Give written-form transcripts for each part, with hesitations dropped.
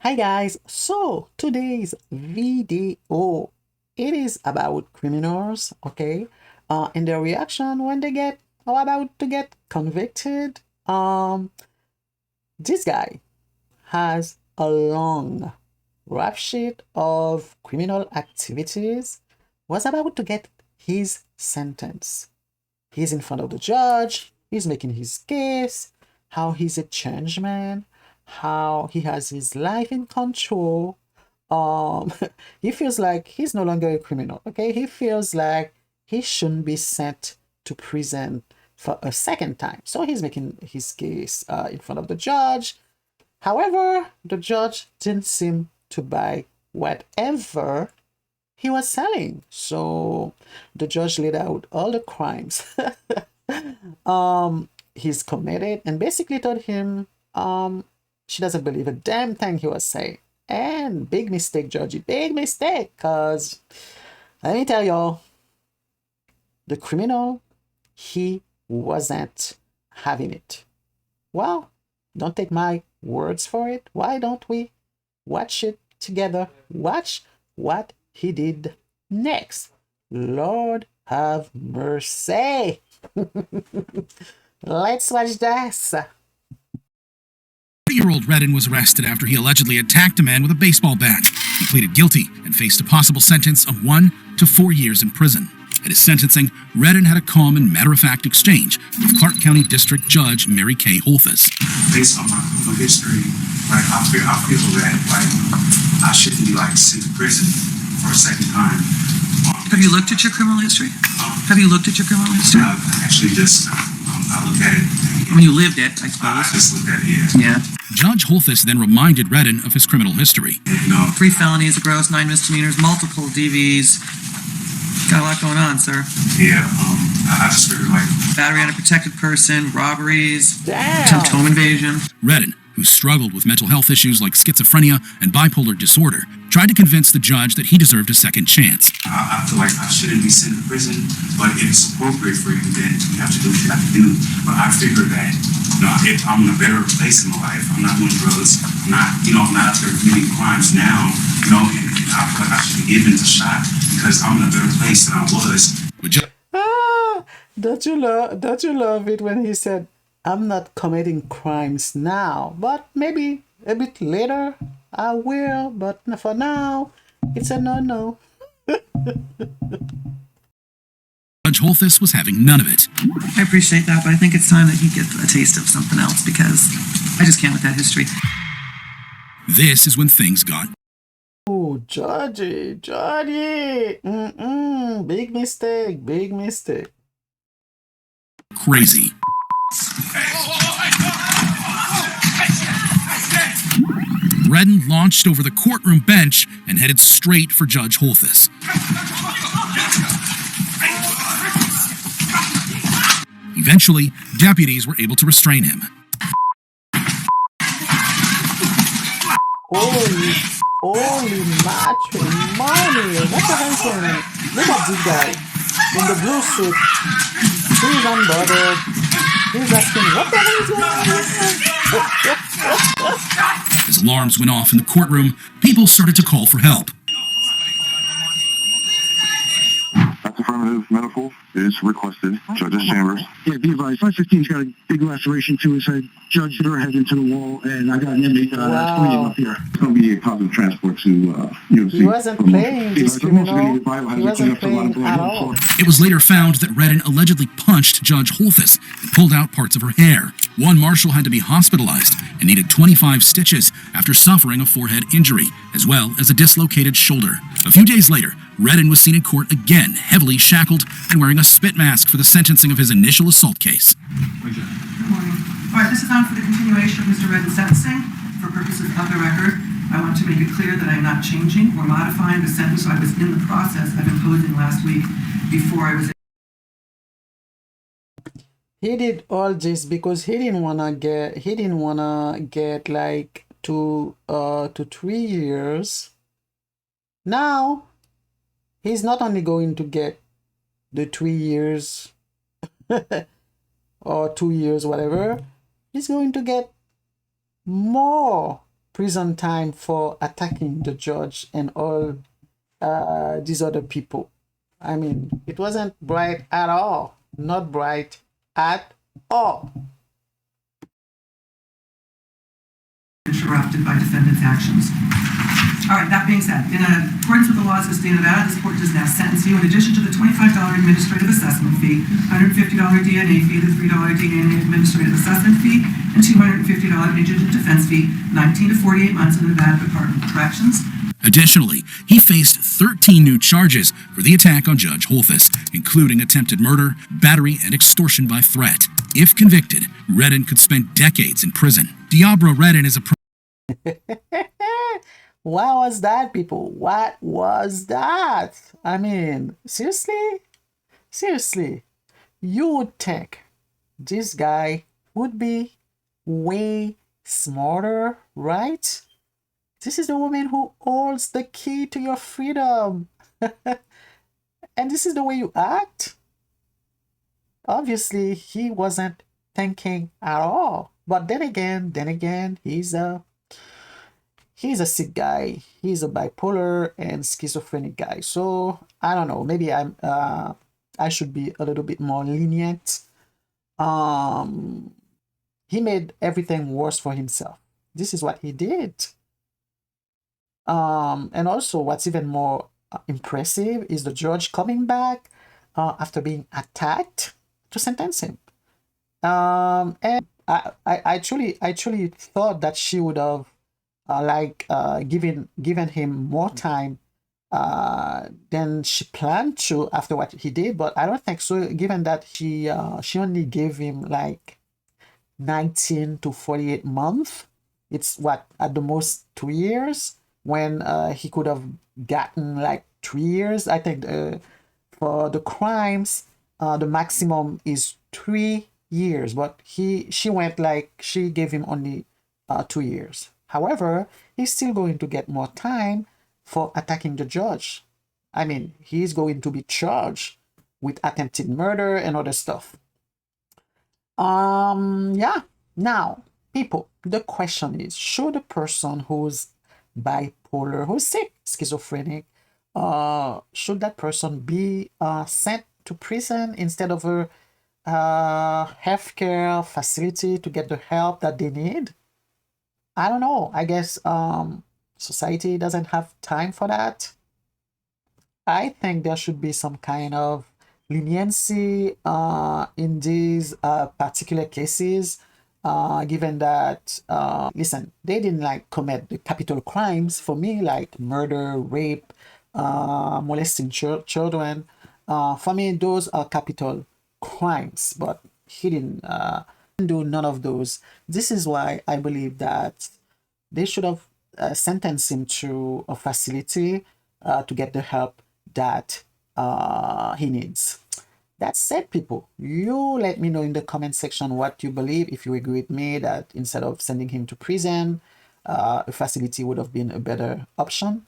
Hi guys, so today's video, it is about criminals, okay? And their reaction when they get or about to get convicted. This guy has a long rap sheet of criminal activities, was about to get his sentence. He's in front of the judge, he's making his case, how he's a changed man, how he has his life in control. Um, he feels like he's no longer a criminal, okay? He feels like he shouldn't be sent to prison for a second time. So he's making his case in front of the judge. However, the judge didn't seem to buy whatever he was selling. So the judge laid out all the crimes he's committed and basically told him she doesn't believe a damn thing he was saying. And big mistake, Georgie, big mistake, because let me tell y'all, the criminal, he wasn't having it. Well, don't take my words for it. Why don't we watch it together? Watch what he did next. Lord have mercy. Let's watch this. 30-year-old Redden was arrested after he allegedly attacked a man with a baseball bat. He pleaded guilty and faced a possible sentence of 1 to 4 years in prison. At his sentencing, Redden had a calm and matter-of-fact exchange with Clark County District Judge Mary Kay Holthus. Based on my criminal history, like I feel that I shouldn't be sent to prison for a second time. Have you looked at your criminal history? Have you looked at your criminal history? Actually just I looked at it. When you lived it, I I suppose. just looked at it. Yeah. Judge Holthus then reminded Redden of his criminal history. And 3 felonies, a gross, 9 misdemeanors, multiple DVs. Got a lot going on, sir. yeah, I just figured Battery on a protected person, robberies, Damn. attempt home invasion. Redden, who struggled with mental health issues like schizophrenia and bipolar disorder, tried to convince the judge that he deserved a second chance. I feel like I shouldn't be sent to prison, but if it's appropriate for you, then you have to do what you have to do. But I figured that, if I'm in a better place in my life, I'm not doing drugs, I'm not out there committing crimes now, and I feel like I should be given a shot because I'm in a better place than I was. But Judge Don't you love it when he said, I'm not committing crimes now, but maybe a bit later I will, but for now, it's a no-no. Judge Holthus was having none of it. I appreciate that, but I think it's time that he gets a taste of something else because I just can't with that history. This is when things got Oh, Georgie, big mistake, big mistake. crazy. Redden launched over the courtroom bench and headed straight for Judge Holthus. Eventually, deputies were able to restrain him. Holy matrimony! What the hell is going on? Look at this guy in the blue suit. He's unbothered. He's asking, what the hell is going on? As alarms went off in the courtroom, people started to call for help. Affirmative medical is requested. Judge's chambers. Yeah, be advised. 515's got a big laceration to his head. Judge hit her head into the wall, and I got an inmate that's bleeding up here. It's going to be a positive transport to UMC. He wasn't playing this criminal. He wasn't playing at all. It was later found that Redden allegedly punched Judge Holthus and pulled out parts of her hair. One marshal had to be hospitalized and needed 25 stitches after suffering a forehead injury, as well as a dislocated shoulder. A few days later, Redden was seen in court again, heavily shackled and wearing a spit mask for the sentencing of his initial assault case. Good morning. All right, this is on for the continuation of Mr. Redden's sentencing. For purposes of the record, I want to make it clear that I'm not changing or modifying the sentence I was in the process of imposing last week before I was. He did all this because he didn't wanna get like 2 to 3 years. Now he's not only going to get the 3 years or 2 years, whatever, he's going to get more prison time for attacking the judge and all these other people. I mean, it wasn't bright at all. Not bright at all. Interrupted by defendant's actions. All right, that being said, in accordance with the laws of the state of Nevada, this court does now sentence you in addition to the $25 administrative assessment fee, $150 DNA fee, the $3 DNA administrative assessment fee, and $250 indigent defense fee, 19 to 48 months in the Nevada Department of Corrections. Additionally, he faced 13 new charges for the attack on Judge Holthus, including attempted murder, battery, and extortion by threat. If convicted, Redden could spend decades in prison. Diablo Redden is a What was that, people? What was that? I mean, seriously? Seriously? You would think this guy would be way smarter, right? This is the woman who holds the key to your freedom. And this is the way you act? Obviously, he wasn't thinking at all. But then again, he's a sick guy. He's a bipolar and schizophrenic guy. So I don't know. Maybe I should be a little bit more lenient. He made everything worse for himself. This is what he did. And also, what's even more impressive is the judge coming back after being attacked to sentence him. And I truly thought that she would have given him more time than she planned to after what he did, but I don't think so, given that she only gave him like 19 to 48 months. It's what, at the most 2 years, when he could have gotten like 3 years. I think for the crimes, the maximum is 3 years, but she gave him only 2 years. However, he's still going to get more time for attacking the judge. I mean, he's going to be charged with attempted murder and other stuff. Yeah. Now, people, the question is, should a person who's bipolar, who's sick, schizophrenic, should that person be sent to prison instead of a healthcare facility to get the help that they need? I don't know. I guess society doesn't have time for that. I think there should be some kind of leniency in these particular cases, given that, listen, they didn't like commit the capital crimes for me, like murder, rape, molesting children. For me, those are capital crimes, but he didn't do none of those. This is why I believe that they should have sentenced him to a facility to get the help that he needs. That said, people, you let me know in the comment section what you believe. If you agree with me that instead of sending him to prison, a facility would have been a better option.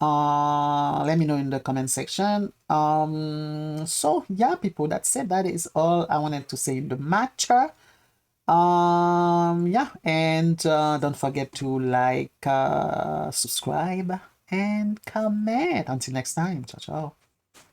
Let me know in the comment section. So yeah, people, that's it. That is all I wanted to say in the matter. Yeah, and don't forget to like, subscribe, and comment. Until next time, ciao ciao.